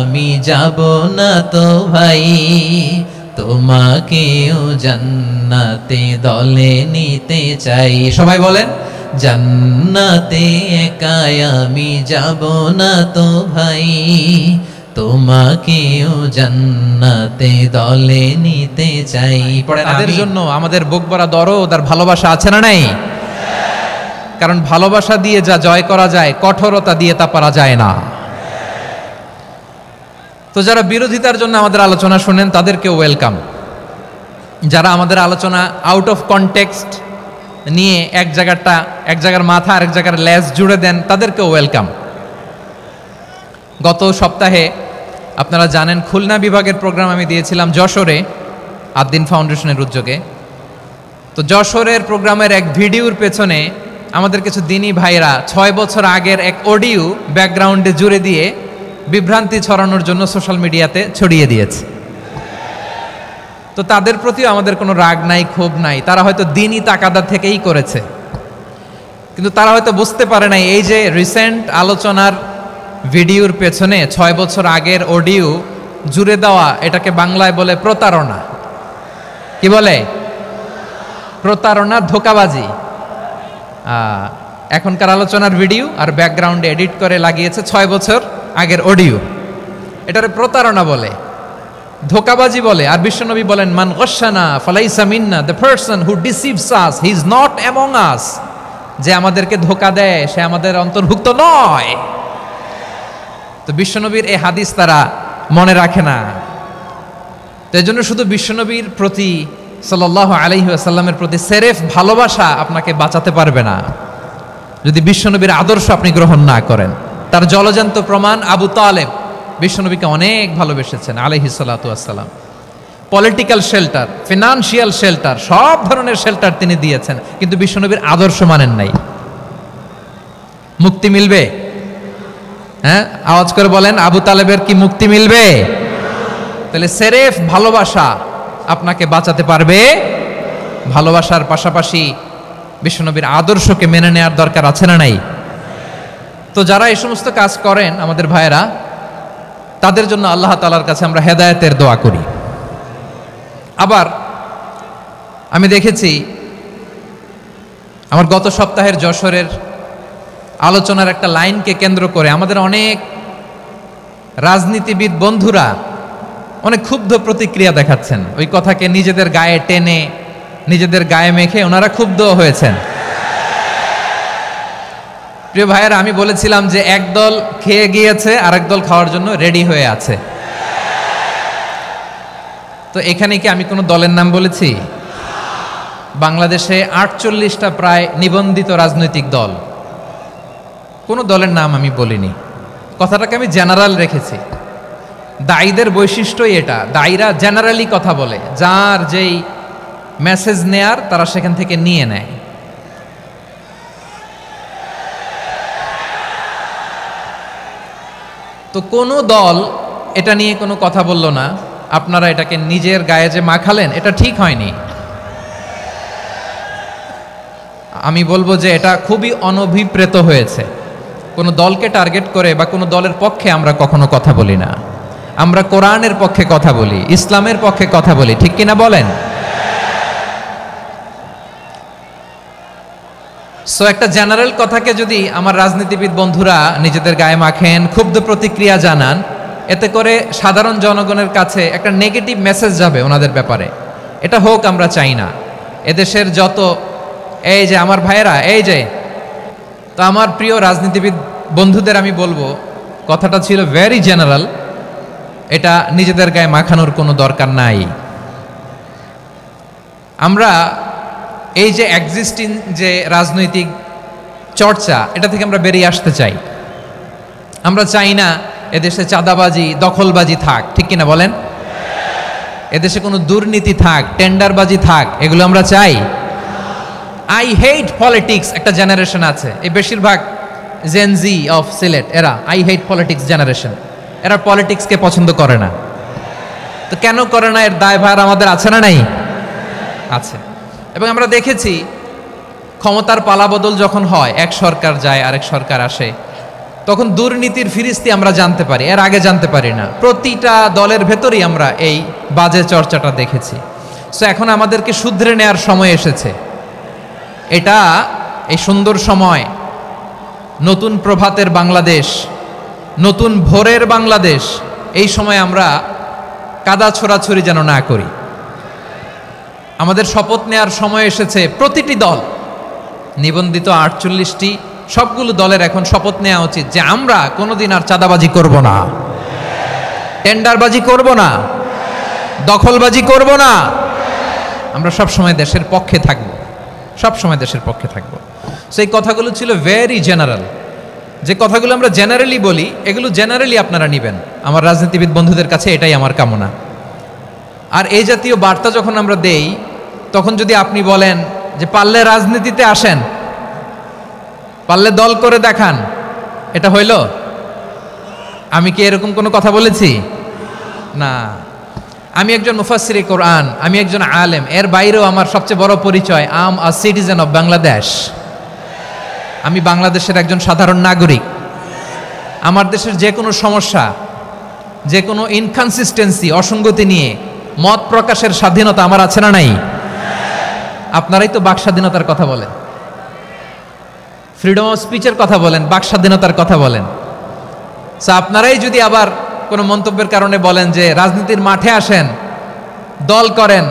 আমি যাব না তো ভাই, তোমাকেও জান্নাতে দলে নিতে চাই। সবাই বলেন, জান্নাতে একাই আমি যাব না তো ভাই, তোমাকেও জান্নাতে দলে নিতে চাই। পড়ে তাদের জন্য আমাদের বুক ভরা দরদ আর ভালোবাসা আছে না নাই? কারণ ভালোবাসা দিয়ে যা জয় করা যায়, কঠোরতা দিয়ে তা পারা যায় না। তো যারা বিরোধিতার জন্য আমাদের আলোচনা শুনেন তাদেরকে ওয়েলকাম। যারা আমাদের আলোচনা আউট অফ কনটেক্সট নিয়ে এক জায়গার মাথা আর এক জায়গার লেজ জুড়ে দেন, তাদেরকে ওয়েলকাম। গত সপ্তাহে আপনারা জানেন খুলনা বিভাগের প্রোগ্রাম আমি দিয়েছিলাম যশোরে, আদ্দিন ফাউন্ডেশনের উদ্যোগে। তো যশোরের প্রোগ্রামের এক ভিডিওর পেছনে আমাদের কিছু দিনী ভাইরা 6 বছর আগের এক অডিও ব্যাকগ্রাউন্ডে জুড়ে দিয়ে বিভ্রান্তি ছড়ানোর জন্য সোশ্যাল মিডিয়াতে ছড়িয়ে দিয়েছে। তো তাদের প্রতিও আমাদের কোনো রাগ নাই, ক্ষোভ নাই। তারা হয়তো দিনই তাকাদা থেকেই করেছে, কিন্তু তারা হয়তো বুঝতে পারে নাই এই যে রিসেন্ট আলোচনার ভিডিওর পেছনে 6 বছর আগের অডিও জুড়ে দেওয়া, এটাকে বাংলায় বলে প্রতারণা। কি বলে? প্রতারণা, ধোঁকাবাজি। এখনকার আলোচনার ভিডিও আর ব্যাকগ্রাউন্ডে এডিট করে লাগিয়েছে 6 বছর আগের অডিও। এটারে প্রতারণা বলে, ধোঁকাবাজি বলে। আর বিশ্বনবী বলেন, মান গশানা ফালাইসা মিন্না, the person who deceives us he is not among us. যে আমাদেরকে ধোঁকা দেয় সে আমাদের অন্তর্ভুক্ত নয়। তো বিশ্বনবীর এই হাদিস তারা মনে রাখে না। তো এই জন্য শুধু বিশ্বনবীর প্রতি সাল্লাল্লাহু আলাইহি ওয়াসাল্লামের প্রতি সেরেফ ভালোবাসা আপনাকে বাঁচাতে পারবে না যদি বিশ্বনবীর আদর্শ আপনি গ্রহণ না করেন। তার জলজান্ত প্রমাণ, আবু তালেব বিশ্বনবীকে অনেক ভালোবেসেছেন আলাইহিস সালাতু ওয়াসসালাম। পলিটিক্যাল শেল্টার, ফিনান্সিয়াল শেল্টার, সব ধরনের শেল্টার তিনি দিয়েছেন, কিন্তু বিশ্বনবীর আদর্শ মানেন নাই। মুক্তি মিলবে? হ্যাঁ, আওয়াজ করে বলেন, আবু তালেবের কি মুক্তি মিলবে? তাহলে সেরেফ ভালোবাসা আপনাকে বাঁচাতে পারবে। ভালোবাসার পাশাপাশি বিশ্বনবীর আদর্শকে মেনে নেওয়ার দরকার আছে না নাই? তো যারা এই সমস্ত কাজ করেন আমাদের ভাইয়েরা, তাদের জন্য আল্লাহ তাআলার কাছে আমরা হেদায়েতের দোয়া করি। আবার আমি দেখেছি আমার গত সপ্তাহের যশোরের আলোচনার একটা লাইনকে কেন্দ্র করে আমাদের অনেক রাজনীতিবিদ বন্ধুরা অনেক ক্ষুব্ধ প্রতিক্রিয়া দেখাচ্ছেন। ওই কথাকে নিজেদের গায়ে টেনে, নিজেদের গায়ে মেখে ওনারা ক্ষুব্ধ হয়েছেন। প্রিয় ভাইয়েরা, আমি বলেছিলাম যে একদল খেয়ে গিয়েছে আর একদল খাওয়ার জন্য রেডি হয়ে আছে। তো এখানে কি আমি কোনো দলের নাম বলেছি? বাংলাদেশে 48টা প্রায় নিবন্ধিত রাজনৈতিক দল, কোনো দলের নাম আমি বলিনি। কথাটাকে আমি জেনারেল রেখেছি। দায়ীদের বৈশিষ্ট্যই এটা, দায়ীরা জেনারেলি কথা বলে, যার যেই মেসেজ নেয়ার তারা সেখান থেকে নিয়ে নেয়। তো কোনো দল এটা নিয়ে কোনো কথা বলল না। আপনারা এটাকে নিজের গায়ে যে মাখালেন, এটা ঠিক হয়নি। আমি বলবো যে এটা খুবই অনভিপ্রেত হয়েছে। কোনো দলকে টার্গেট করে বা কোনো দলের পক্ষে আমরা কখনো কথা বলি না। আমরা কোরআনের পক্ষে কথা বলি, ইসলামের পক্ষে কথা বলি, ঠিক কিনা বলেন? সো একটা জেনারেল কথাকে যদি আমার রাজনীতিবিদ বন্ধুরা নিজেদের গায়ে মাখেন, ক্ষুব্ধ প্রতিক্রিয়া জানান, এতে করে সাধারণ জনগণের কাছে একটা নেগেটিভ মেসেজ যাবে ওনাদের ব্যাপারে। এটা হোক আমরা চাই না। এদেশের যত এই যে আমার ভাইয়েরা, এই যে, তো আমার প্রিয় রাজনীতিবিদ বন্ধুদের আমি বলবো, কথাটা ছিল ভেরি জেনারেল, এটা নিজেদের গায়ে মাখানোর কোনো দরকার নাই। আমরা এই যে এক্সিস্টিং যে রাজনৈতিক চর্চা, এটা থেকে আমরা বেরিয়ে আসতে চাই। আমরা চাই না এদেশে চাঁদাবাজি, দখলবাজি থাক, ঠিক কিনা বলেন? এদেশে কোনো দুর্নীতি থাক, টেন্ডারবাজি থাক, এগুলো আমরা চাই? আই হেট পলিটিক্স একটা জেনারেশন আছে, এই বেশিরভাগ জেনজি অফ সিলেট, এরা আই হেট পলিটিক্স জেনারেশন। এরা পলিটিক্সকে পছন্দ করে না। তো কেন করে না, এর দায়ভার আমাদের আছে না নাই? আছে। এবং আমরা দেখেছি ক্ষমতার পালাবদল যখন হয়, এক সরকার যায় আরেক সরকার আসে, তখন দুর্নীতির ফিরিস্তি আমরা জানতে পারি, এর আগে জানতে পারি না। প্রতিটা দলের ভেতরেই আমরা এই বাজে চর্চাটা দেখেছি। সো এখন আমাদেরকে শুধরে নেয়ার সময় এসেছে। এটা এই সুন্দর সময়, নতুন প্রভাতের বাংলাদেশ, নতুন ভোরের বাংলাদেশ। এই সময় আমরা কাদা ছোড়াছুরি যেন না করি। আমাদের শপথ নেয়ার সময় এসেছে। প্রতিটি দল, নিবন্ধিত 48টি, সবগুলো দলের এখন শপথ নেওয়া উচিত যে আমরা কোনোদিন আর চাঁদাবাজি করব না, টেন্ডারবাজি করব না, দখলবাজি করব না। আমরা সবসময় দেশের পক্ষে থাকব, সবসময় দেশের পক্ষে থাকব। সেই কথাগুলো ছিল ভেরি জেনারেল। যে কথাগুলো আমরা জেনারেলি বলি, এগুলো জেনারেলি আপনারা নেবেন। আমার রাজনীতিবিদ বন্ধুদের কাছে এটাই আমার কামনা। আর এই জাতীয় বার্তা যখন আমরা দেই, তখন যদি আপনি বলেন যে পারলে রাজনীতিতে আসেন, পারলে দল করে দেখান, এটা হইল? আমি কি এরকম কোনো কথা বলেছি? না। আমি একজন মুফাসসিরে কোরআন, আমি একজন আলেম, এর বাইরেও আমার সবচেয়ে বড় পরিচয় আম আ সিটিজেন অফ বাংলাদেশ। আমি বাংলাদেশের একজন সাধারণ নাগরিক। আমার দেশের যে কোনো সমস্যা, যে কোনো ইনকনসিস্টেন্সি, অসঙ্গতি নিয়ে মত প্রকাশের স্বাধীনতা আমার আছে না নাই? আপনারাই তো বাক স্বাধীনতার কথা বলেন, ফ্রিডম অফ স্পিচের কথা বলেন, বাক স্বাধীনতার কথা বলেন। সো আপনারাই যদি আবার কোনো মন্তব্যের কারণে বলেন যে রাজনীতির মাঠে আসেন, দল করেন,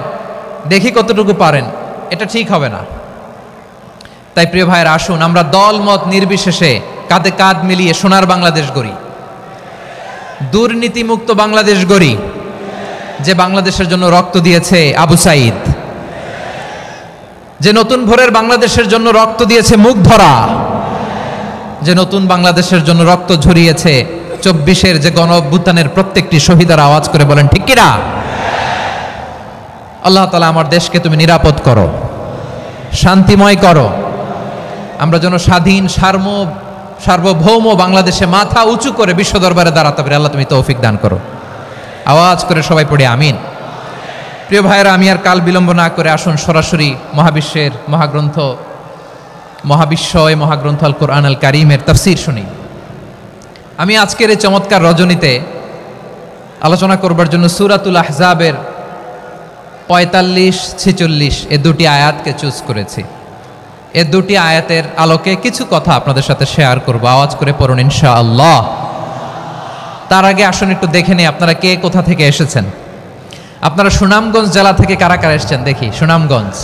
দেখি কতটুকু পারেন, এটা ঠিক হবে না। তাই প্রিয় ভাইয়ের, আসুন আমরা দল মত নির্বিশেষে কাঁধে কাঁধ মিলিয়ে সোনার বাংলাদেশ গড়ি, দুর্নীতিমুক্ত বাংলাদেশ গড়ি। যে বাংলাদেশের জন্য রক্ত দিয়েছে আবু সাঈদ, যে নতুন ভোরের বাংলাদেশের জন্য রক্ত দিয়েছে মুগ্ধরা, যে নতুন বাংলাদেশের জন্য রক্ত ঝরিয়েছে 24-এর যে গণ অভ্যুত্থানের প্রত্যেকটি শহীদের আওয়াজ করে বলেন ঠিক কিনা? আল্লাহ তাআলা আমার দেশকে তুমি নিরাপদ করো, শান্তিময় করো। আমরা যেন স্বাধীন সার্বভৌম বাংলাদেশে মাথা উঁচু করে বিশ্ব দরবারে দাঁড়াতে পারি। আল্লাহ তুমি তৌফিক দান করো। আওয়াজ করে সবাই পড়ি আমিন। প্রিয় ভাইয়েরা, আমি আর কাল বিলম্ব না করে আসুন সরাসরি মহাবিশ্বের মহাগ্রন্থ, মহাগ্রন্থ আল কোরআন আল কারীমের তাফসীর শুনি। আমি আজকের এই চমৎকার রজনীতে আলোচনা করবার জন্য সূরাতুল আহজাবের 45-46 এ দুটি আয়াতকে চুজ করেছি। এ দুটি আয়াতের আলোকে কিছু কথা আপনাদের সাথে শেয়ার করব। আওয়াজ করে পড়ুন ইনশাআল্লাহ। তার আগে আসুন একটু দেখে নিই আপনারা কে কোথা থেকে এসেছেন। আপনারা সুনামগঞ্জ জেলা থেকে কারা কারা এসেছেন দেখি। সুনামগঞ্জ,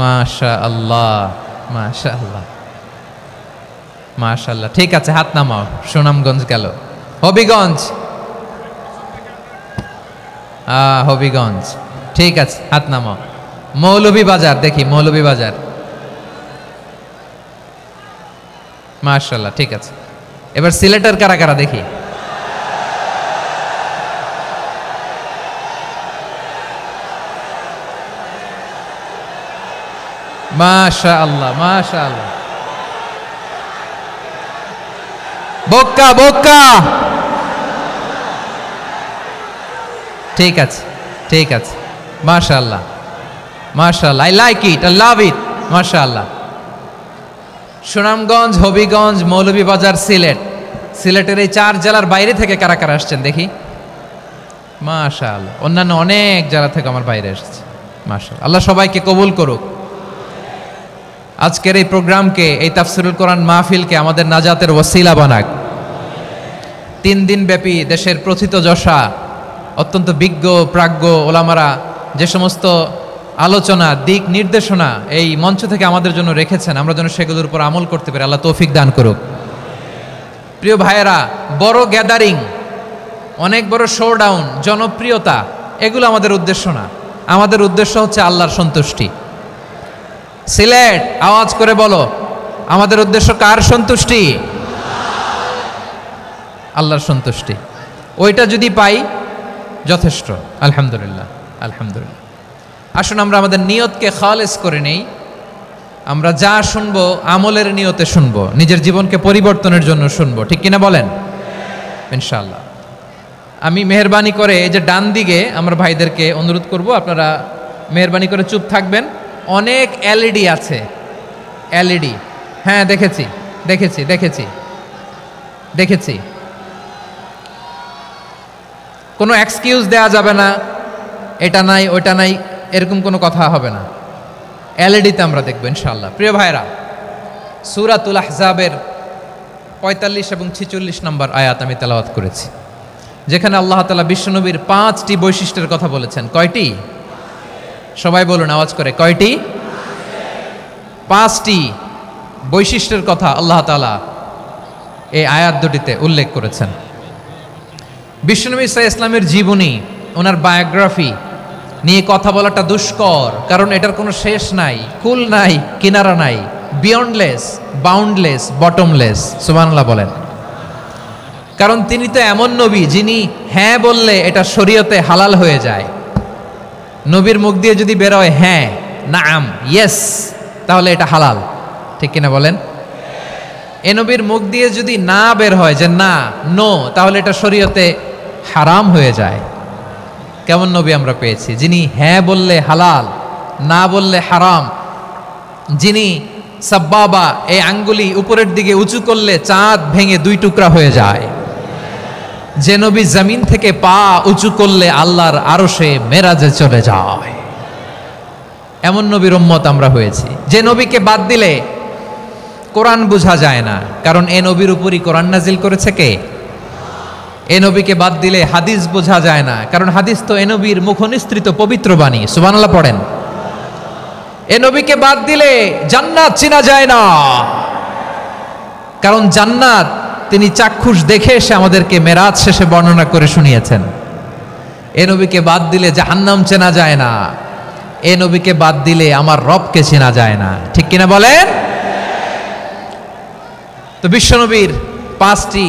মাশাআল্লাহ মাশাআল্লাহ মাশাআল্লাহ। ঠিক আছে, হাত নামাও। সুনামগঞ্জ গেল। হবিগঞ্জ, হবিগঞ্জ, ঠিক আছে, হাত নামাও। মৌলভীবাজার দেখি, মৌলভীবাজার, মাশাআল্লাহ, ঠিক আছে। এবার সিলেটের কারা কারা দেখি। মাশাআল্লাহ মাশাআল্লাহ। বক্কা বক্কা, ঠিক আছে ঠিক আছে, মাশাআল্লাহ মাশাআল্লাহ, I like it, I love it, মাশাআল্লাহ। সুনামগঞ্জ, হবিগঞ্জ, মৌলভীবাজার, সিলেট। সিলেটের এই 4 জেলার বাইরে থেকে কারা কারা আসছেন দেখি। মাশাআল্লাহ। অন্যান্য অনেক জেলা থেকে আমার বাইরে এসেছে, মাশাআল্লাহ। আল্লাহ সবাইকে কবুল করুক। আজকের এই প্রোগ্রামকে, এই তাফসীরুল কোরআন মাহফিলকে আমাদের নাজাতের ওসিলা বানাক। 3 দিন ব্যাপী দেশের প্রথিতযশা অত্যন্ত বিজ্ঞ প্রাজ্ঞ ওলামারা যে সমস্ত আলোচনা, দিক নির্দেশনা এই মঞ্চ থেকে আমাদের জন্য রেখেছেন, আমরা যেন সেগুলোর উপর আমল করতে পারি। আল্লাহ তৌফিক দান করুক। প্রিয় ভাইয়েরা, বড় গ্যাদারিং, অনেক বড় শোডাউন, জনপ্রিয়তা, এগুলো আমাদের উদ্দেশ্য না। আমাদের উদ্দেশ্য হচ্ছে আল্লাহর সন্তুষ্টি। সিলেট, আওয়াজ করে বলো, আমাদের উদ্দেশ্য কার সন্তুষ্টি? আল্লাহর সন্তুষ্টি। ওইটা যদি পাই যথেষ্ট, আলহামদুলিল্লাহ আলহামদুলিল্লাহ। আসুন আমরা আমাদের নিয়তকে খালেস করে নেই। আমরা যা শুনবো আমলের নিয়তে শুনবো, নিজের জীবনকে পরিবর্তনের জন্য শুনবো, ঠিক কিনা বলেন? ইনশাআল্লাহ। আমি মেহরবানি করে এই যে ডান দিকে আমার ভাইদেরকে অনুরোধ করব, আপনারা মেহরবানি করে চুপ থাকবেন। অনেক এলইডি আছে, এলইডি, হ্যাঁ দেখেছি, দেখেছি দেখেছি দেখেছি। কোনো এক্সকিউজ দেয়া যাবে না, এটা নাই ওটা নাই, এরকম কোনো কথা হবে না। এলইডিতে আমরা দেখবো ইনশাআল্লাহ। প্রিয় ভাইরা, সূরাতুল আহজাবের 45 এবং 46 নম্বর আয়াত আমি তেলাওয়াত করেছি, যেখানে আল্লাহ তাআলা বিশ্বনবীর 5টি বৈশিষ্ট্যের কথা বলেছেন। কয়টি? সবাই বলুন আওয়াজ করে, কয়টি? 5টি বৈশিষ্ট্যের কথা আল্লাহ তাআলা এই আয়াত দুটিতে উল্লেখ করেছেন। বিশ্বনবী সাল্লাল্লাহু আলাইহি ইসলামের জীবনী, ওনার বায়োগ্রাফি নিয়ে কথা বলাটা দুষ্কর, কারণ এটার কোনো শেষ নাই, কুল নাই, কিনারা নাই, বিয়ন্ডলেস, বাউন্ডলেস, বটমলেস। সুবহানাল্লাহ বলেন। কারণ তিনি তো এমন নবী যিনি হ্যাঁ বললে এটা শরীয়তে হালাল হয়ে যায়। নবীর মুখ দিয়ে যদি বেরোয় হ্যাঁ, নাম, ইয়েস, তাহলে এটা হালাল, ঠিক কিনা বলেন? এ নবীর মুখ দিয়ে যদি না বের হয় যে না, নো, তাহলে এটা শরীয়তে হারাম হয়ে যায়। কেমন নবী আমরা পেয়েছি, যিনি হ্যাঁ বললে হালাল, না বললে হারাম, যিনি সাব্বাবা, এই আঙ্গুলি উপরের দিকে উঁচু করলে চাঁদ ভেঙে 2 টুকরা হয়ে যায়, যে নবী জমিন থেকে পা উঁচু করলে আল্লাহর আরশে মেরাজে চলে যায়, এমন নবীর উম্মত আমরা হয়েছি। যে নবীকে বাদ দিলে কোরআন বোঝা যায় না, কারণ এ নবীর উপরই কোরআন নাজিল করেছে কে? এ নবীকে বাদ দিলে হাদিস বোঝা যায় না, কারণ হাদিস তো এ নবীর মুখনিসৃত পবিত্র বাণী। সুবহানাল্লাহ পড়েন। এ নবীকে বাদ দিলে জান্নাত চেনা যায় না, কারণ জান্নাত তিনি চাক্ষুষ দেখে এসে আমাদেরকে মেরাজ শেষে বর্ণনা করে শুনিয়েছেন। এ নবীকে বাদ দিলে জাহান্নাম চেনা যায় না, এ নবীকে বাদ দিলে আমার রবকে চেনা যায় না, ঠিক কিনা বলেন? তো বিশ্বনবীর 5টি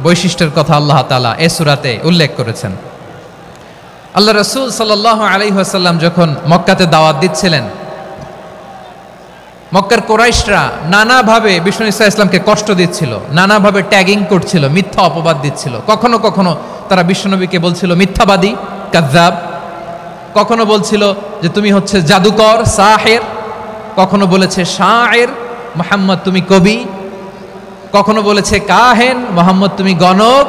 বৈশিষ্ট্যের কথা আল্লাহ তাআলা এই সূরাতে উল্লেখ করেছেন। আল্লাহ রাসূল সাল্লাল্লাহু আলাইহি ওয়াসাল্লাম যখন মক্কাতে দাওয়াত দিচ্ছিলেন, মক্কার কুরাইশরা নানাভাবে বিষ্ণু ঈসা ইসলামকে কষ্ট দিচ্ছিল, নানাভাবে ট্যাগিং করছিল, মিথ্যা অপবাদ দিচ্ছিল। কখনো কখনো তারা বিশ্বনবীকে বলছিল মিথ্যাবাদী, কাযযাব। কখনো বলছিল যে তুমি হচ্ছে জাদুকর, সাহের। কখনো বলেছে শায়ের, মুহাম্মদ তুমি কবি। কখনো বলেছে কাহেন, মুহাম্মদ তুমি গণক।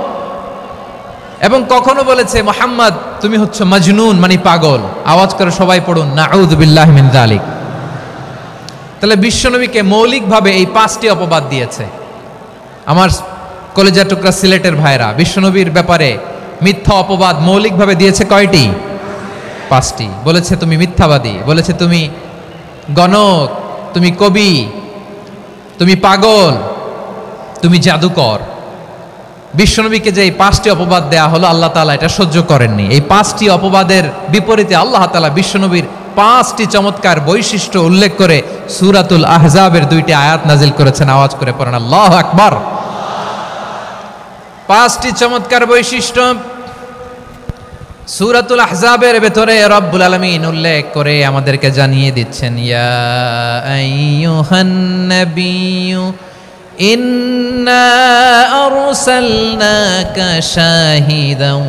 এবং কখনো বলেছে মুহাম্মদ তুমি হচ্ছে মাজনুন, মানে পাগল। আওয়াজ করে সবাই পড়ুন নাউযু বিল্লাহি মিন যালিক। তাহলে বিশ্বনবীকে মৌলিকভাবে এই 5টি অপবাদ দিয়েছে। আমার কলেজা টুকরা সিলেটের ভাইরা, বিশ্বনবীর ব্যাপারে মিথ্যা অপবাদ মৌলিকভাবে দিয়েছে কয়টি? 5টি। বলেছে তুমি মিথ্যাবাদী, বলেছে তুমি গণক, তুমি কবি, তুমি পাগল, তুমি জাদুকর। বিশ্বনবীকে যে এই 5টি অপবাদ দেয়া হলো, আল্লাহ তাআলা এটা সহ্য করেননি। এই 5টি অপবাদের বিপরীতে আল্লাহ তাআলা বিশ্বনবীর 5টি চমৎকার বৈশিষ্ট্য উল্লেখ করে সূরাতুল আহজাবের 2টি আয়াত নাজিল করেছেন। আওয়াজ করে পড়েন আল্লাহু আকবার। 5টি চমৎকার বৈশিষ্ট্য সূরাতুল আহজাবের ভেতরে রব্বুল আলামিন উল্লেখ করে আমাদেরকে জানিয়ে দিচ্ছেন, ইয়া আইয়ুহান নাবিয়্যু ইন্না আরসালনাকা শাহিদান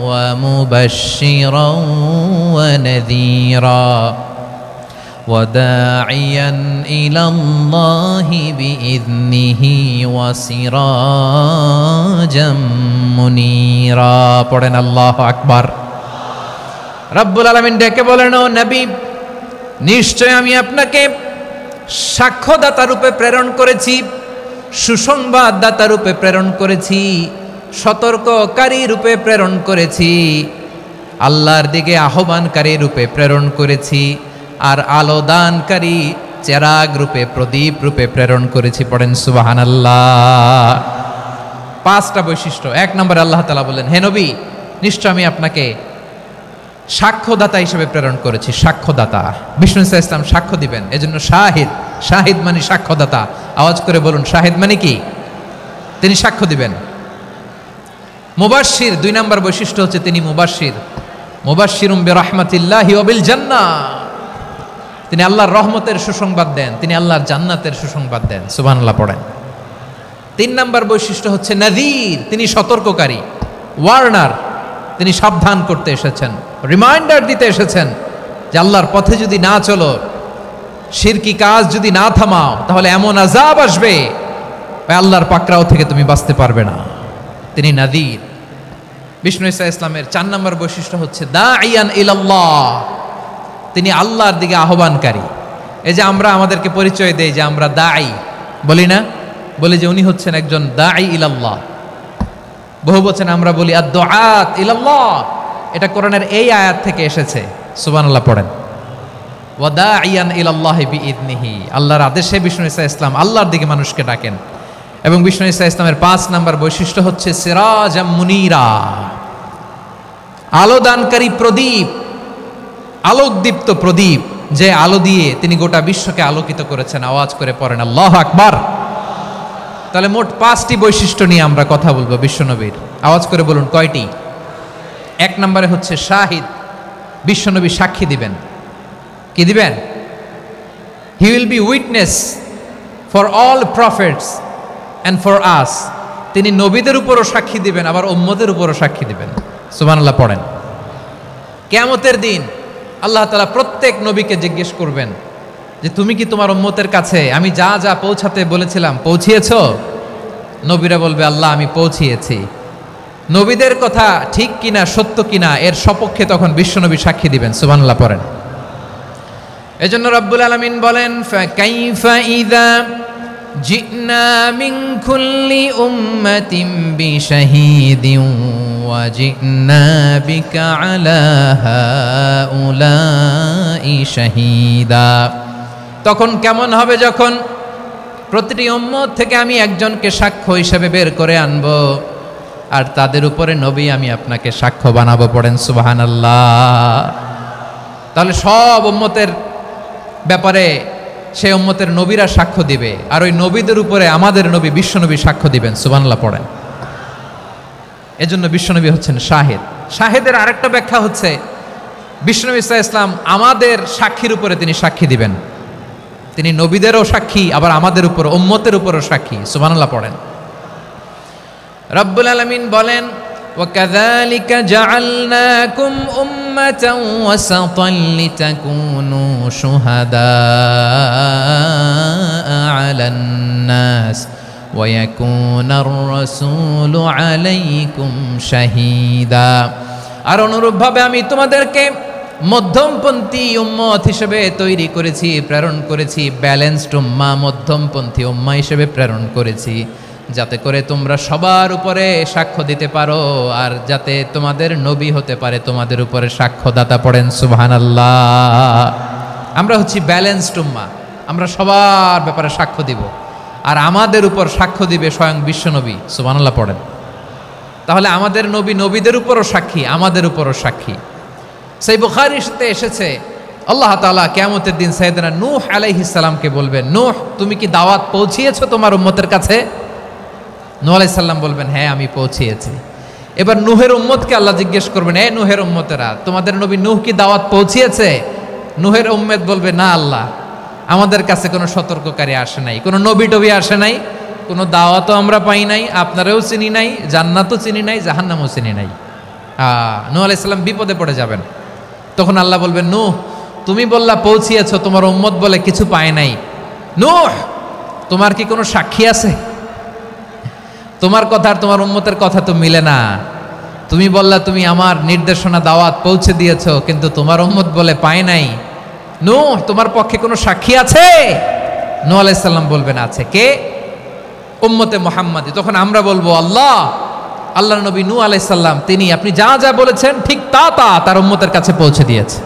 ওয়া মুবাশশিরান ওয়া নাযীরা ওয়া দাঈয়ান ইলাল্লাহি বিইذনিহি ওয়া সিরাজাম মুনীরা। পড়েন আল্লাহু আকবার। রব্বুল আলামিন ডেকে বলেন, ও নবী, নিশ্চয় আমি আপনাকে সাক্ষ্যদাতা রূপে প্রেরণ করেছি, সুসংবাদদাতা রূপে প্রেরণ করেছি, সতর্ককারী রূপে প্রেরণ করেছি, আল্লাহর দিকে আহ্বানকারী রূপে প্রেরণ করেছি, আর আলো দানকারী চেরাগ রূপে, প্রদীপ রূপে প্রেরণ করেছি। পড়েন সুবহানাল্লাহ। 5টা বৈশিষ্ট্য। 1 নম্বরে আল্লাহ তাআলা বলেন, হে নবী, নিশ্চয় আমি আপনাকে সাক্ষ্যদাতা হিসেবে প্রেরণ করেছি। সাক্ষ্যদাতা, বিষ্ণু ঈসা ইসলাম সাক্ষ্য দিবেন, এজন্য শাহিদ। শাহিদ মানে সাক্ষ্যদাতা। আওয়াজ করে বলুন শাহিদ মানে কি? তিনি সাক্ষ্য দিবেন। মুবাশশির, 2 নম্বর বৈশিষ্ট্য হচ্ছে তিনি মুবাশশির। মুবাশশিরুম বিরাহমাতিল্লাহি ওয়া বিল জান্নাহ। তিনি আল্লাহর রহমতের সুসংবাদ দেন, তিনি আল্লাহর জান্নাতের সুসংবাদ দেন। সুবহানাল্লাহ পড়েন। 3 নম্বর বৈশিষ্ট্য হচ্ছে নাযীর, তিনি সতর্ককারী, ওয়ার্নার। তিনি সাবধান করতে এসেছেন, রিমাইন্ডার দিতে এসেছেন যে আল্লাহর পথে যদি না চলো, শিরকি কাজ যদি না থামাও, তাহলে এমন আযাব আসবে ওই আল্লাহর পাকড়াও থেকে তুমি বাঁচতে পারবে না। তিনি নাদির। বিষ্ণু ঈসা ইসলামের 4 নম্বর বৈশিষ্ট্য হচ্ছে দাঈয়ান ইলাল্লাহ, তিনি আল্লাহর দিকে আহ্বানকারী। এই যে আমরা আমাদেরকে পরিচয় দেই যে আমরা দাঈ, বলি না? বলি যে উনি হচ্ছেন একজন দাঈ ইলাল্লাহ। বহু বচনে আমরা বলি আদ-দুআত ইলাল্লাহ। এটা কোরআনের এই আয়াত থেকে এসেছে। সুবহানাল্লাহ পড়েন। ওয়া দাঈয়ান ইলাল্লাহি বিইذনিহি, আল্লাহর আদেশে বিষ্ণু ঈসা ইসলাম আল্লাহর দিকে মানুষকে ডাকেন। এবং বিষ্ণু ঈসা ইসলামের 5 নম্বর বৈশিষ্ট্য হচ্ছে সিরাজাম মুনীরা, আলোদানকারী প্রদীপ, আলোকদীপ্ত প্রদীপ, যে আলো দিয়ে তিনি গোটা বিশ্বকে আলোকিত করেছেন। আওয়াজ করে পড়েন আল্লাহু আকবার। তাহলে মোট 5টি বৈশিষ্ট্য নিয়ে আমরা কথা বলবো বিশ্বনবীর। আওয়াজ করে বলুন কয়টি? 1 নম্বরে হচ্ছে শাহিদ, বিশ্বনবী সাক্ষী দিবেন। কি দিবেন? He will be witness for all prophets and for us. তিনি নবীদের উপরও সাক্ষী দিবেন, আবার উম্মতের উপরও সাক্ষী দিবেন। সুবহানাল্লাহ পড়েন। কিয়ামতের দিন আল্লাহ তাআলা প্রত্যেক নবীকে জিজ্ঞেস করবেন যে তুমি কি তোমার উম্মতের কাছে আমি যা যা পৌঁছাতে বলেছিলাম পৌঁছিয়েছো? নবীরা বলবে আল্লাহ আমি পৌঁছিয়েছি। নবীদের কথা ঠিক কিনা, সত্য কিনা, এর সপক্ষে তখন বিশ্বনবী সাক্ষী দিবেন। সুবহানাল্লাহ পড়েন। এজন্য রব্বুল আলামিন বলেন ফাকাইফা ইযা জিনা মিন কুল্লি উম্মাতিন বিশাহীদিন ওয়া জিনা বিকা আলা হাউলাই শাহীদা। তখন কেমন হবে যখন প্রতিটি উম্মত থেকে আমি একজনকে সাক্ষ্য হিসেবে বের করে আনব, আর তাদের উপরে নবী আমি আপনাকে সাক্ষ্য বানাবো। পড়েন সুবহানাল্লাহ। তাহলে সব উম্মতের ব্যাপারে সেই উম্মতের নবীরা সাক্ষ্য দিবে, আর ওই নবীদের উপরে আমাদের নবী বিশ্বনবী সাক্ষ্য দিবেন। সুবহানাল্লাহ পড়েন। এজন্য বিশ্বনবী হচ্ছেন শাহিদ। শাহিদের আরেকটা ব্যাখ্যা হচ্ছে বিশ্বনবী সাল্লাল্লাহু আলাইহি ওয়াসাল্লাম আমাদের সাক্ষীর উপরে তিনি সাক্ষী দিবেন। তিনি নবীদেরও সাক্ষী, আবার আমাদের উপর উম্মতের উপরও সাক্ষী। সুবহানাল্লাহ পড়েন। রব্বুল আলামিন বলেন وَكَذَلِكَ جَعَلْنَاكُمْ أُمَّةً وَسَطًا لِتَكُونُوا شُهَدَاءَ عَلَى النَّاسِ وَيَكُونَ الرَّسُولُ عَلَيْكُمْ شَهِيدًا। আর অনুরূপভাবে আমি তোমাদেরকে মধ্যমপন্থী উম্মত হিসেবে তৈরি করেছি, প্রেরণ করেছি। ব্যালেন্সড উম্মাহ, মধ্যমপন্থী উম্মাহ হিসেবে প্রেরণ করেছি, যাতে করে তোমরা সবার উপরে সাক্ষ্য দিতে পারো, আর যাতে তোমাদের নবী হতে পারে তোমাদের উপরে সাক্ষ্যদাতা। পড়েন সুবহানাল্লাহ। আমরা হচ্ছি ব্যালেন্সড উম্মাহ, আমরা সবার ব্যাপারে সাক্ষ্য দিব, আর আমাদের উপর সাক্ষ্য দিবে স্বয়ং বিশ্বনবী। সুবহানাল্লাহ পড়েন। তাহলে আমাদের নবী নবীদের উপরও সাক্ষী, আমাদের উপরও সাক্ষী। সেই বুখারীর সাথে এসেছে আল্লাহ তাআলা কিয়ামতের দিন সাইয়েদনা নূহ আলাইহিস সালামকে বলবেন, নূহ তুমি কি দাওয়াত পৌঁছিয়েছো তোমার উম্মতের কাছে? নূহ আলাইহিস সালাম বলবেন হ্যাঁ আমি পৌঁছিয়েছি। এবার নূহের উম্মতকে আল্লাহ জিজ্ঞেস করবেন, এ নূহের উম্মতেরা তোমাদের নবী নূহ কি দাওয়াত পৌঁছিয়েছে? নূহের উম্মত বলবে না আল্লাহ, আমাদের কাছে কোনো সতর্ককারী আসে নাই, কোনো নবী টবি আসে নাই, কোনো দাওয়াতও আমরা পাই নাই, আপনারাও চিনি নাই, জান্নাতও চিনি নাই, জাহান্নামও চিনি নাই। নূহ আলাইহিস সালাম বিপদে পড়ে যাবেন। তখন আল্লাহ বলবেন নূহ তুমি বললা পৌঁছিয়েছো, তোমার উম্মত বলে কিছু পায় নাই। নূহ তোমার কি কোনো সাক্ষী আছে? তোমার কথা আর তোমার উম্মতের কথা তো মিলে না। তুমি বললা তুমি আমার নির্দেশনা দাওয়াত পৌঁছে দিয়েছো, কিন্তু তোমার উম্মত বলে পায় নাই। নূহ তোমার পক্ষে কোনো সাক্ষী আছে? নূহ আলাইহিস সালাম বলবেন আছে। কে? উম্মতে মুহাম্মাদি। তখন আমরা বলবো আল্লাহ, আল্লাহর নবী নূহ আলাইহিস সালাম তিনি আপনি যা যা বলেছেন ঠিক তা তার উম্মতের কাছে পৌঁছে দিয়েছে।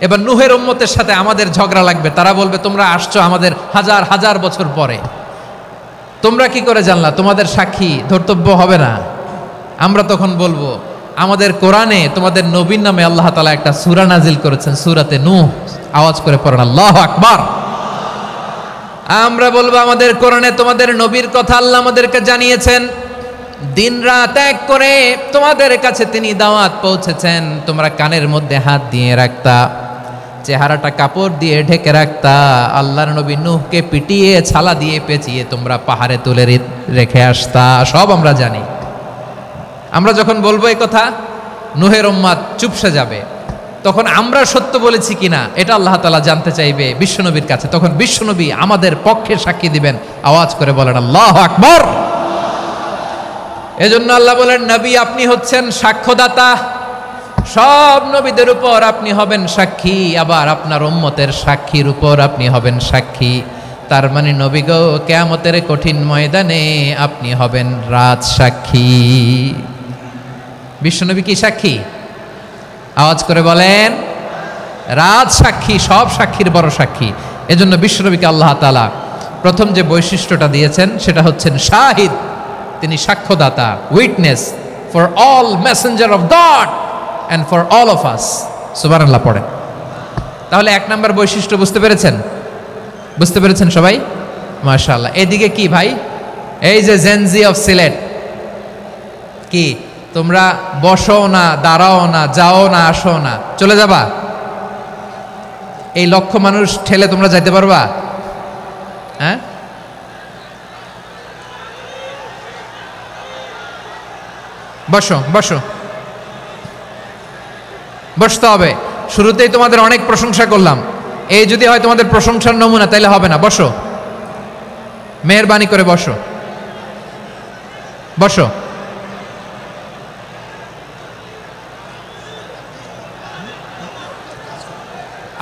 এবার নূহের উম্মতের সাথে আমাদের ঝগড়া লাগবে। তারা বলবে তোমরা আসছো আমাদের হাজার হাজার বছর পরে, তোমরা কি করে জানলা? তোমাদের সাক্ষী ধর্তব্য হবে না। আমরা তখন বলবো আমাদের কোরআনে তোমাদের নবীর নামে আল্লাহ তাআলা একটা সূরা নাজিল করেছেন, সূরাতে নূহ। আওয়াজ করে পড়েন আল্লাহু আকবার। আমরা বলবো আমাদের কোরআনে তোমাদের নবীর কথা আল্লাহ আমাদেরকে জানিয়েছেন, দিন রাত এক করে তোমাদের কাছে তিনি দাওয়াত পৌঁছেছেন। তোমরা কানের মধ্যে হাত দিয়ে রাখতা, চেহারাটা কাপড় দিয়ে ঢেকে রাখতা, আল্লাহর নবী নূহকে পিটিয়ে ছালা দিয়ে পেঁচিয়ে তোমরা পাহাড়ে তুলে রেখে আসতা। সব আমরা জানি। আমরা যখন বলবো এই কথা, নূহের উম্মত চুপসে যাবে। তখন আমরা সত্য বলেছি কিনা এটা আল্লাহ তাআলা জানতে চাইবে বিশ্বনবীর কাছে। তখন বিশ্বনবী আমাদের পক্ষে সাক্ষী দিবেন। আওয়াজ করে বলেন আল্লাহু আকবার। এজন্য আল্লাহ বলেন, নবী আপনি হচ্ছেন সাক্ষ্যদাতা, সব নবীদের উপর আপনি হবেন সাক্ষী, আবার আপনার উম্মতের সাক্ষীর উপর আপনি হবেন সাক্ষী। তার মানে নবী গো, কিয়ামতের কঠিন ময়দানে আপনি হবেন রাজ সাক্ষী। বিশ্বনবী কি সাক্ষী? আওয়াজ করে বলেন, রাজ সাক্ষী, সব সাক্ষীর বড় সাক্ষী। এজন্য বিশ্বনবীকে আল্লাহ তাআলা প্রথম যে বৈশিষ্ট্যটা দিয়েছেন সেটা হচ্ছেন শাহিদ। তিনি সাক্ষ্যদাতা, witness for all messenger of God and for all of us. সুবহানাল্লাহ পড়েন। তাহলে এক নম্বর বৈশিষ্ট্য বুঝতে পেরেছেন? বুঝতে পেরেছেন সবাই? মাশাআল্লাহ। এদিকে কি ভাই, এই যে জেনজি অফ সিলেট, কি তোমরা বসো না, দাঁড়াও না, যাও না, আসো না, চলে যাবা? এই লক্ষ মানুষ ঠেলে তোমরা যাইতে পারবা? হ্যাঁ, বসো বসো, বসতে হবে। শুরুতেই তোমাদের অনেক প্রশংসা করলাম, এই যদি হয় তোমাদের প্রশংসার নমুনা, তাইলে হবে না। বসো, মেহেরবানি করে বসো, বসো।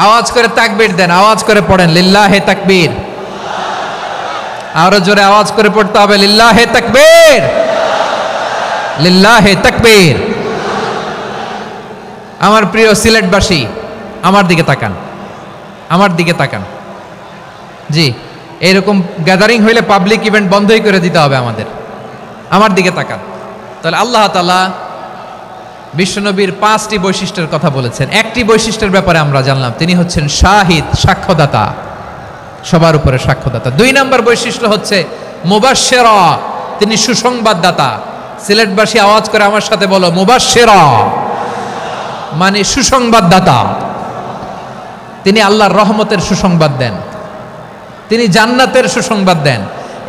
আওয়াজ করে তাকবীর দেন, আওয়াজ করে পড়েন লিল্লাহে তাকবীর। আরো জোরে আওয়াজ করে পড়তে হবে লিল্লাহে তাকবীর, লিল্লাহে তাকবীর। আমার প্রিয় সিলেটবাসী, আমার দিকে তাকান, আমার দিকে তাকান। জি, এইরকম গ্যাদারিং হইলে পাবলিক ইভেন্ট বন্ধই করে দিতে হবে আমাদের। আমার দিকে তাকান। তাহলে আল্লাহ তাআলা বিশ্বনবীর 5টি বৈশিষ্ট্যের কথা বলেছেন। একটি বৈশিষ্ট্যের ব্যাপারে আমরা জানলাম, তিনি হচ্ছেন শাহিদ, সাক্ষ্যদাতা, সবার উপরে সাক্ষ্যদাতা। 2 নম্বর বৈশিষ্ট্য হচ্ছে মুবাশশিরা, তিনি সুসংবাদদাতা। সিলেটবাসী আওয়াজ করে আমার সাথে বলো, মুবাশশিরা মানে সুসংবাদদাতা। তিনি আল্লাহর রহমতের সুসংবাদ দেন, তিনি জান্নাতের সুসংবাদ দেন।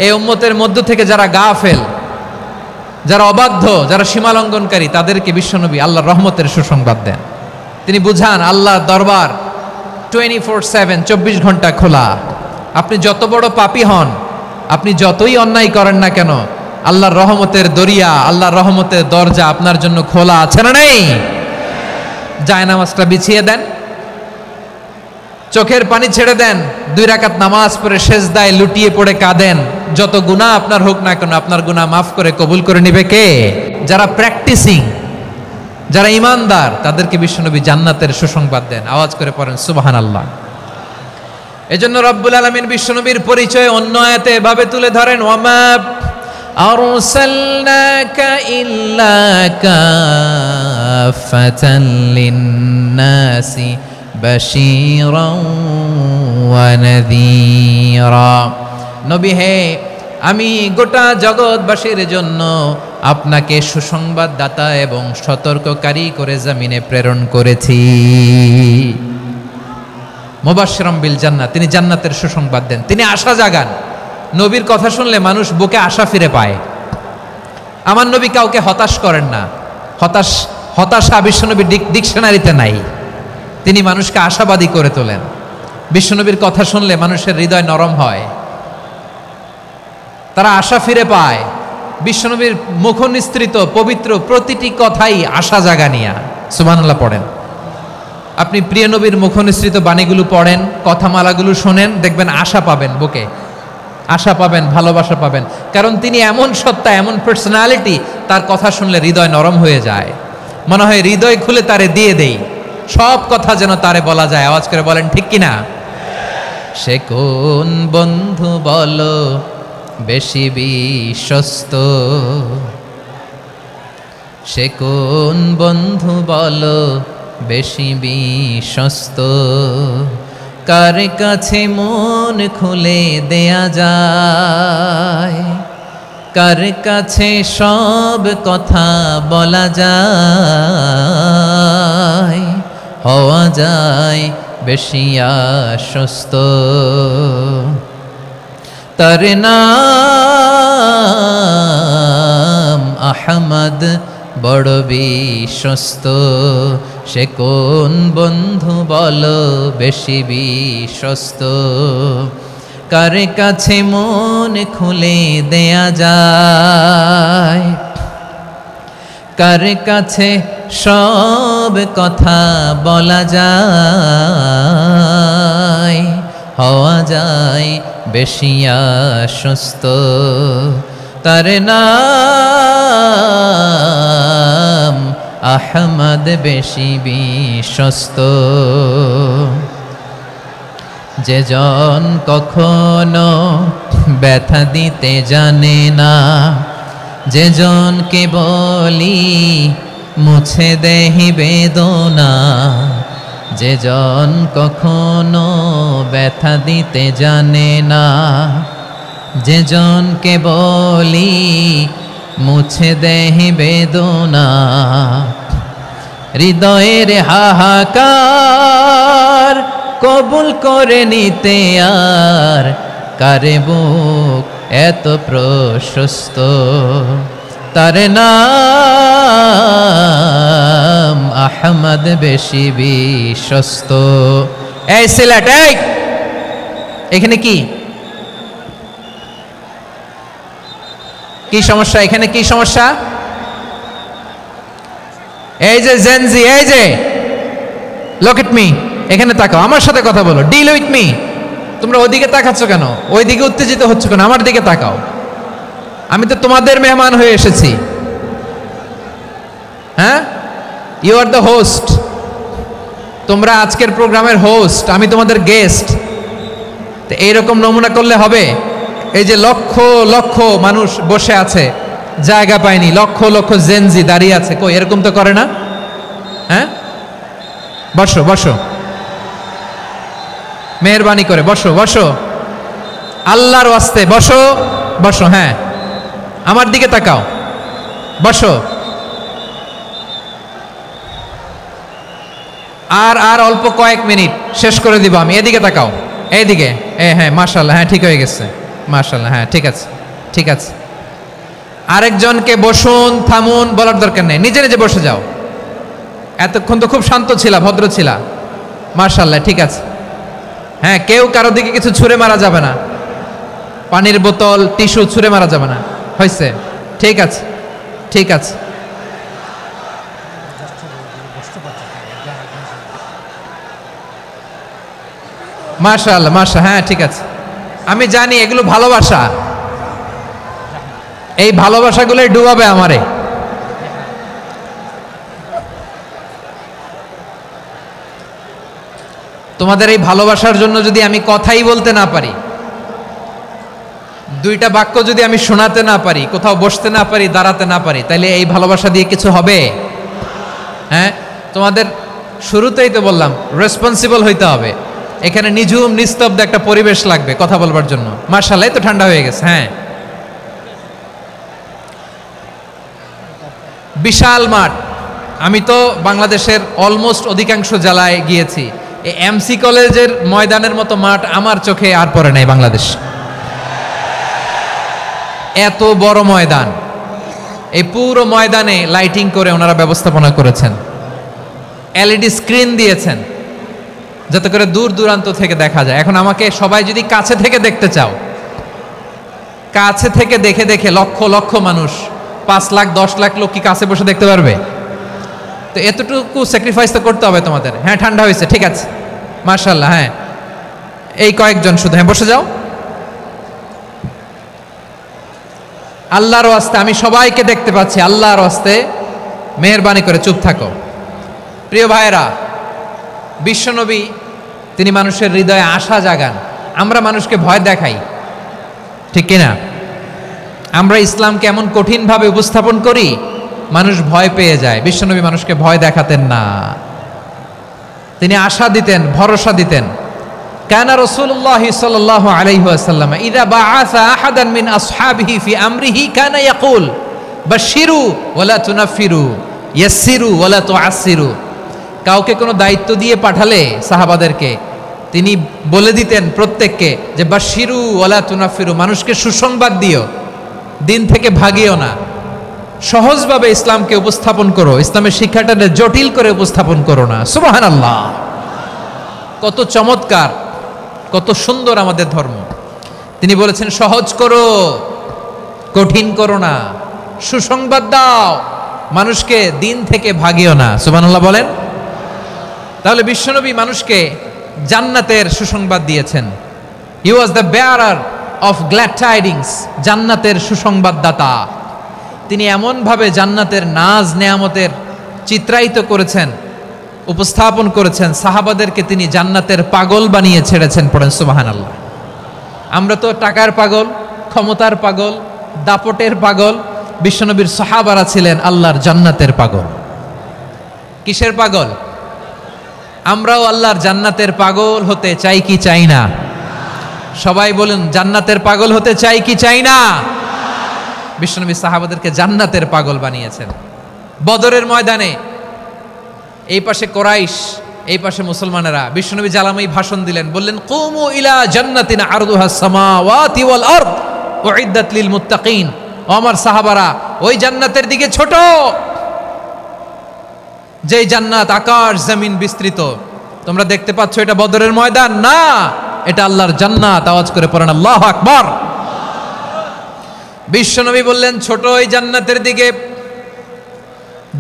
এই উম্মতের মধ্য থেকে যারা গাফেল, যারা অবাধ্য, যারা সীমালঙ্ঘনকারী, তাদেরকে বিশ্বনবী আল্লাহর রহমতের সুসংবাদ দেন। তিনি বুঝান আল্লাহর দরবার 24/7, 24 ঘন্টা খোলা। আপনি যত বড় পাপী হন, আপনি যতই অন্যায় করেন না কেন, আল্লাহর রহমতের দরিয়া, আল্লাহর রহমতের দরজা আপনার জন্য খোলা আছে না নেই? জায়নামাজটা বিছিয়ে দেন, চোখের পানি ছেড়ে দেন, 2 রাকাত নামাজ পড়ে সেজদায় লুটিয়ে পড়ে কাঁদেন। যত গুনাহ আপনার হোক না কেন, আপনার গুনাহ মাফ করে কবুল করে নেবে কে? যারা প্র্যাকটিসিং, যারা ইমানদার, তাদেরকে বিশ্বনবী জান্নাতের সুসংবাদ দেন। আওয়াজ করে পড়েন সুবহানাল্লাহ। এজন্য রব্বুল আলামিন বিশ্বনবীর পরিচয় অন্য আয়াতে এভাবে তুলে ধরেন, ওয়ামা আরসালনাকা ইল্লা কাফাতান লিন্নাসি বাশীরাও ওয়া নাযীরা। নবী হে, আমি গোটা জগৎবাসীর জন্য আপনাকে সুসংবাদদাতা এবং সতর্ককারী করে জমিনে প্রেরণ করেছি। মুবাশশিরাম বিল জান্নাত, তিনি জান্নাতের সুসংবাদ দেন, তিনি আশা জাগান। নবীর কথা শুনলে মানুষ বুকে আশা ফিরে পায়। আমার নবী কাউকে হতাশ করেন না। হতাশা বিশ্বনবীর ডিকশনারিতে নাই। তিনি মানুষকে আশাবাদী করে তোলেন। বিশ্বনবীর কথা শুনলে মানুষের হৃদয় নরম হয়, তারা আশা ফিরে পায়। বিশ্বনবীর মুখ নিঃসৃত পবিত্র প্রতিটি কথাই আশা জাগানিয়া। সুবহানাল্লাহ পড়েন। আপনি প্রিয় নবীর মুখ নিঃসৃত বাণীগুলো পড়েন, কথামালাগুলো শোনেন, দেখবেন আশা পাবেন, বুকে আশা পাবেন, ভালোবাসা পাবেন। কারণ তিনি এমন সত্তা, এমন পার্সোনালিটি, তার কথা শুনলে হৃদয় নরম হয়ে যায়। মনে হয় হৃদয় খুলে তারে দিয়ে দেই, সব কথা যেন তারে বলা যায়। আওয়াজ করে বলেন ঠিক কিনা? সে কোন বন্ধু বলো বেশি বিশ্বস্ত, সে কোন বন্ধু বলো বেশি বিশ্বস্ত, কার কাছে মন খুলে দেয়া যায়, কার কাছে সব কথা বলা যায়, হওয়া যায় বেশি আশ্বস্ত। তার নাম আহমদ, বড় বিশ্বস্ত, সে কোন বন্ধু বলো বেশি বিশ্বস্ত? কার কাছে মন খুলে দেয়া যায়, কার কাছে সব কথা বলা যায়, হওয়া যায় বেশি আশ্বস্ত? তার নাম আহমদ, বেশি বিশ্বস্ত। যে জন কখনো ব্যথা দিতে জানে না, যে জনকে বলি মুছে দেহি বেদনা, যে জন কখনো ব্যথা দিতে জানে না, যে জনকে বলি মুছে দেহি বেদনা, হৃদয়ের হাহাকার কবুল করে নিতে আর কারে বুক এত প্রশস্ত? তার নাম আহমদ, বেশি বিশ্বস্ত। এই সিলেট, এই এখানে কি কি সমস্যা? এখানে কি সমস্যা? এই যে জেনজি, এই যে লুক এট মি, এখানে তাকাও, আমার সাথে কথা বলো, ডিল উইথ মি। তোমরা ওইদিকে তাকাচ্ছ কেন? ওইদিকে উত্তেজিত হচ্ছ কেন? আমার দিকে তাকাও, আমি তো তোমাদের মেহমান হয়ে এসেছি। হ্যাঁ, ইউ আর দ্য হোস্ট, তোমরা আজকের প্রোগ্রামের হোস্ট, আমি তোমাদের গেস্ট। তো এইরকম নমুনা করলে হবে? এই যে লক্ষ লক্ষ মানুষ বসে আছে, জায়গা পায়নি, লক্ষ লক্ষ জেনজি দাঁড়িয়ে আছে, কই এরকম তো করে না? হ্যাঁ, বসো বসো, মেহরবানি করে বসো বসো, আল্লাহর ওয়াস্তে বসো বসো। হ্যাঁ, আমার দিকে তাকাও, বসো। আর আর অল্প কয়েক মিনিট, শেষ করে দিব আমি। এদিকে তাকাও, এইদিকে। হ্যাঁ, মাশাআল্লাহ, হ্যাঁ ঠিক হয়ে গেছে, মাশাআল্লাহ, হ্যাঁ ঠিক আছে ঠিক আছে। আরেকজনকে বসুন থামুন বলার দরকার নেই, নিজে নিজে বসে যাও। এতক্ষণ তো খুব শান্ত ছিলা, ভদ্র ছিলা, মাশাআল্লাহ, ঠিক আছে। হ্যাঁ, কেউ কারো দিকে কিছু ছুঁড়ে মারা যাবে না, পানির বোতল টিস্যু ছুঁড়ে মারা যাবে না, হয়েছে? ঠিক আছে ঠিক আছে। মাশাআল্লাহ মাশাআল্লাহ, হ্যাঁ ঠিক আছে। আমি জানি এগুলো ভালোবাসা, এই ভালোবাসাগুলোই ডুবাবে আমারে। তোমাদের এই ভালোবাসার জন্য যদি আমি কথাই বলতে না পারি, দুইটা বাক্য যদি আমি শোনাতে না পারি, কোথাও বসতে না পারি, দাঁড়াতে না পারি, তাহলে এই ভালোবাসা দিয়ে কিছু হবে? হ্যাঁ, তোমাদের শুরুতেই তো বললাম রেসপন্সিবল হইতে হবে। এখানে নিঝুম নিস্তব্ধ একটা পরিবেশ লাগবে কথা বলবার জন্য। মাশাআল্লাহ, তো ঠান্ডা হয়ে গেছে। হ্যাঁ, বিশাল মাঠ। আমি তো বাংলাদেশের অলমোস্ট অধিকাংশ জেলায় গিয়েছি, এই এমসি কলেজের ময়দানের মতো মাঠ আমার চোখে আর পড়ে নাই বাংলাদেশ। এত বড় ময়দান, এই পুরো ময়দানে লাইটিং করে ওনারা ব্যবস্থাপনা করেছেন, এলইডি স্ক্রিন দিয়েছেন যাতে করে দূর দূরান্ত থেকে দেখা যায়। এখন আমাকে সবাই যদি কাছে থেকে দেখতে চাও, কাছে থেকে দেখে দেখে লক্ষ লক্ষ মানুষ, 5 লাখ 10 লাখ লোক কি কাছে বসে দেখতে পারবে? তো এতটুকু স্যাক্রিফাইস তো করতে হবে তোমাদের। হ্যাঁ, ঠান্ডা হয়েছে, ঠিক আছে, মাশাআল্লাহ। হ্যাঁ, এই কয়েকজন শুধু, হ্যাঁ বসে যাও। আল্লাহর ওয়াস্তে আমি সবাইকে দেখতে পাচ্ছি, আল্লাহর ওয়াস্তে মেহেরবানি করে চুপ থাকো। প্রিয় ভাইরা, বিশ্বনবী তিনি মানুষের হৃদয়ে আশা জাগান। আমরা মানুষকে ভয় দেখাই, ঠিক কিনা? আমরা ইসলামকে এমন কঠিনভাবে উপস্থাপন করি, মানুষ ভয় পেয়ে যায়। বিশ্বনবী মানুষকে ভয় দেখাতেন না, তিনি আশা দিতেন, ভরসা দিতেন। কানা রাসূলুল্লাহ সাল্লাল্লাহু আলাইহি ওয়াসাল্লাম ইযা বাআসা আহাদান মিন আসহাবিহি ফি আমরিহি কানা ইয়াকুল বাশশিরু ওয়ালা তুনাফিরু ইয়াসসিরু ওয়ালা তুআসসিরু। কাউকে কোনো দায়িত্ব দিয়ে পাঠালে সাহাবাদেরকে তিনি বলে দিতেন প্রত্যেককে যে বাশশিরু ওয়ালা তুনাফিরু, মানুষকে সুসংবাদ দিও, দিন থেকে ভাগিও না, সহজভাবে ইসলামকে উপস্থাপন করো, ইসলামের শিক্ষাটাকে জটিল করে উপস্থাপন করো না। সুবহানাল্লাহ, কত চমৎকার, কত সুন্দর আমাদের ধর্ম। তিনি বলেছেন সহজ করো, কঠিন করো না, সুসংবাদ দাও, মানুষকে দিন থেকে ভাগিও না। সুবহানাল্লাহ বলেন। তাহলে বিশ্বনবী মানুষকে জান্নাতের সুসংবাদ দিয়েছেন। He was the bearer of glad tidings, জান্নাতের সুসংবাদদাতা। তিনি এমনভাবে জান্নাতের নাজ নেয়ামতের চিত্রায়িত করেছেন, উপস্থাপন করেছেন, সাহাবাদেরকে তিনি জান্নাতের পাগল বানিয়ে ছেড়েছেন। পড়েন সুবহানাল্লাহ। আমরা তো টাকার পাগল, ক্ষমতার পাগল, দাপটের পাগল। বিশ্বনবীর সাহাবারা ছিলেন আল্লাহর জান্নাতের পাগল। কিসের পাগল? আমরাও আল্লাহর জান্নাতের পাগল হতে চাই কি চাই না? সবাই বলুন, জান্নাতের পাগল হতে চাই কি চাই না? বিশ্বনবী সাহাবাদেরকে জান্নাতের পাগল বানিয়েছেন। বদরের ময়দানে এই পাশে কোরাইশ, এই পাশে মুসলমানেরা। বিশ্বনবী জালামাই ভাষণ দিলেন, বললেন কুমু ইলা জান্নাতিন আরদুহাস সামাওয়াতি ওয়াল আরদ উইদ্দাত লিল মুত্তাকিন। ও আমার সাহাবারা, ওই জান্নাতের দিকে ছোট, যেই জান্নাত আকাশ জমিন বিস্তৃত। তোমরা দেখতে পাচ্ছ এটা বদরের ময়দান না, এটা আল্লাহর জান্নাত। আওয়াজ করে পড়েন আল্লাহু আকবার। বিশ্বনবী বললেন ছোট ওই জান্নাতের দিকে,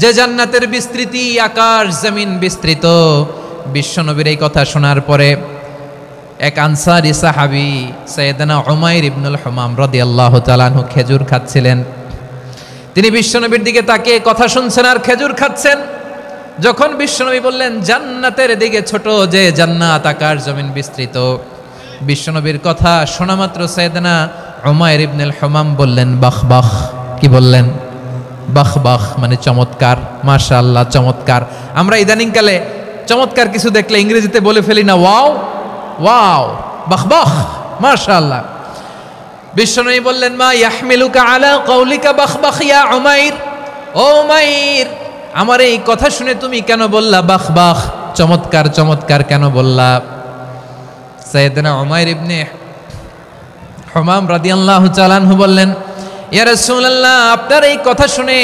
যে জান্নাতের বিস্তৃতি আকাশ জমিন বিস্তৃত। বিশ্বনবীর এই কথা শোনার পরে এক আনসারী সাহাবী সাইয়েদনা উমাইর ইবনুল হুমাম রাদিয়াল্লাহু তাআলা আনহু খেজুর খাচ্ছিলেন। তিনি বিশ্বনবীর দিকে তাকিয়ে কথা শুনছেন আর খেজুর খাচ্ছেন। যখন বিশ্বনবী বললেন জান্নাতের দিকে ছোট, যে জান্নাত আকাশ জমিন বিস্তৃত, বিশ্বনবীর কথা শোনা মাত্র সাইয়েদনা উমাইর ইবনুল হুমাম বললেন বাহ বাহ। কি বললেন? বাহ বাহ, মানে চমৎকার, মাশাআল্লাহ, চমৎকার। আমরা ইদানিংকালে চমৎকার কিছু দেখলে ইংরেজিতে বলে ফেলি না ওয়াও ওয়াও, বাহ বাহ, মাশাআল্লাহ। বিশ্বনবী বললেন মা ইয়াহমিলুকা আলা কওলিকা বাহ বাহ ইয়া উমাইর। ও উমাইর, আমার এই কথা শুনে তুমি কেন বললা বাহ বাহ, চমৎকার চমৎকার কেন বললা? সাইয়েদনা উমাইর ইবনে হুমাম রাদিয়াল্লাহু তাআলা আনহু বললেন ইয়া রাসূলুল্লাহ, আপনার এই কথা শুনে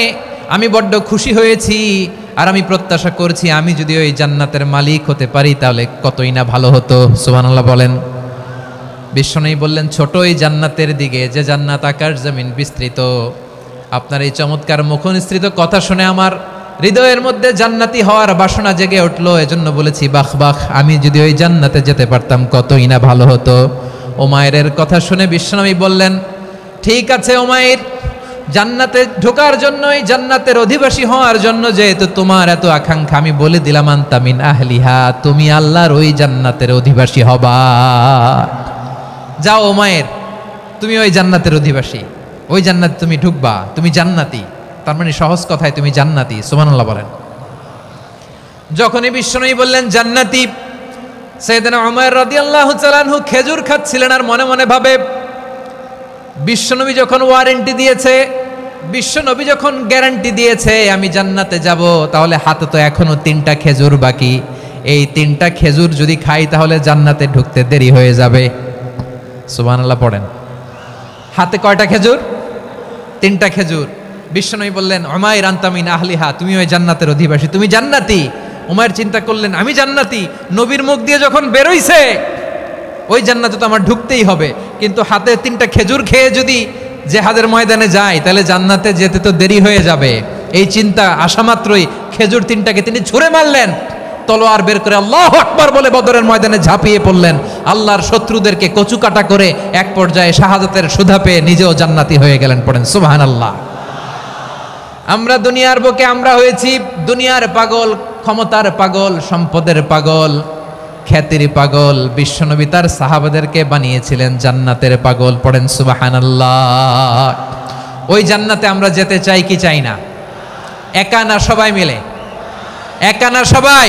আমি বড্ড খুশি হয়েছি, আর আমি প্রত্যাশা করছি আমি যদি ওই জান্নাতের মালিক হতে পারি তাহলে কতই না ভালো হতো। সুবহানাল্লাহ বলেন। বিশ্বনবী বললেন ছোট এই জান্নাতের দিকে, যে জান্নাত আকাশ জমিন বিস্তৃত। আপনার এই চমৎকার মুখনিসৃত কথা শুনে আমার হৃদয়ের মধ্যে জান্নাতি হওয়ার বাসনা জেগে উঠলো, এজন্য বলেছি বাহ বাহ, আমি যদি ওই জান্নাতে যেতে পারতাম কতই না ভালো হতো। উমাইরের কথা শুনে বিশ্বনবী বললেন ঠিক আছে উমাইর, জান্নাতে ঢোকার জন্যই, জান্নাতের অধিবাসী হওয়ার জন্য যেহেতু তোমার এত আকাঙ্ক্ষা, আমি বলে দিলাম আনতা মিন আহলিহা, তুমি আল্লাহর ওই জান্নাতের অধিবাসী হবা। যাও উমাইর, তুমি ওই জান্নাতের অধিবাসী, ওই জান্নাতে তুমি ঢুকবা, তুমি জান্নাতি। তার মানে সহজ কথায় তুমি জান্নাতি। সুবহানাল্লাহ বলেন। যখনই বিশ্বনবী বললেন জান্নাতি, সাইয়েদনা উমাইর রাদিয়াল্লাহু তাআলা আনহু খেজুর খাচ্ছিলেন আর মনে মনে ভাবে বিশ্বনবী যখন ওয়ারেন্টি দিয়েছে, বিশ্বনবী যখন গ্যারান্টি দিয়েছে আমি জান্নাতে যাব, তাহলে হাতে তো এখনো 3টা খেজুর বাকি। এই 3টা খেজুর যদি খাই তাহলে জান্নাতে ঢুকতে দেরি হয়ে যাবে। সুবহানাল্লাহ পড়েন। হাতে কয়টা খেজুর? 3টা খেজুর। বিশ্বনবী বললেন উমাইর আনতা মিন আহলিহা, তুমি ওই জান্নাতের অধিবাসী, তুমি জান্নাতি। উমাইর চিন্তা করলেন আমি জান্নাতি, নবীর মুখ দিয়ে যখন বেরোইছে ওই জান্নাতে তো আমার ঢুকতেই হবে, কিন্তু হাতে 3টা খেজুর খেয়ে যদি জেহাদের ময়দানে যায় তাহলে জান্নাতে যেতে তো দেরি হয়ে যাবে। এই চিন্তা আসা মাত্রই খেজুর 3টাকে তিনি ছুঁড়ে মারলেন, তলোয়ার বের করে আল্লাহু আকবার বলে বদরের ময়দানে ঝাঁপিয়ে পড়লেন। আল্লাহর শত্রুদেরকে কচুকাটা করে এক পর্যায়ে শাহাদাতের সুধা পেয়ে নিজেও জান্নাতি হয়ে গেলেন। পড়েন সুবহানাল্লাহ। আমরা দুনিয়ার বুকে আমরা হয়েছি দুনিয়ার পাগল, ক্ষমতার পাগল, সম্পদের পাগল, খ্যাতির পাগল। বিশ্বনবী তার সাহাবাদেরকে বানিয়েছিলেন জান্নাতের পাগল। পড়েন সুবহানাল্লাহ। ওই জান্নাতে আমরা যেতে চাই কি চাই না? একা না সবাই মিলে? একা না সবাই?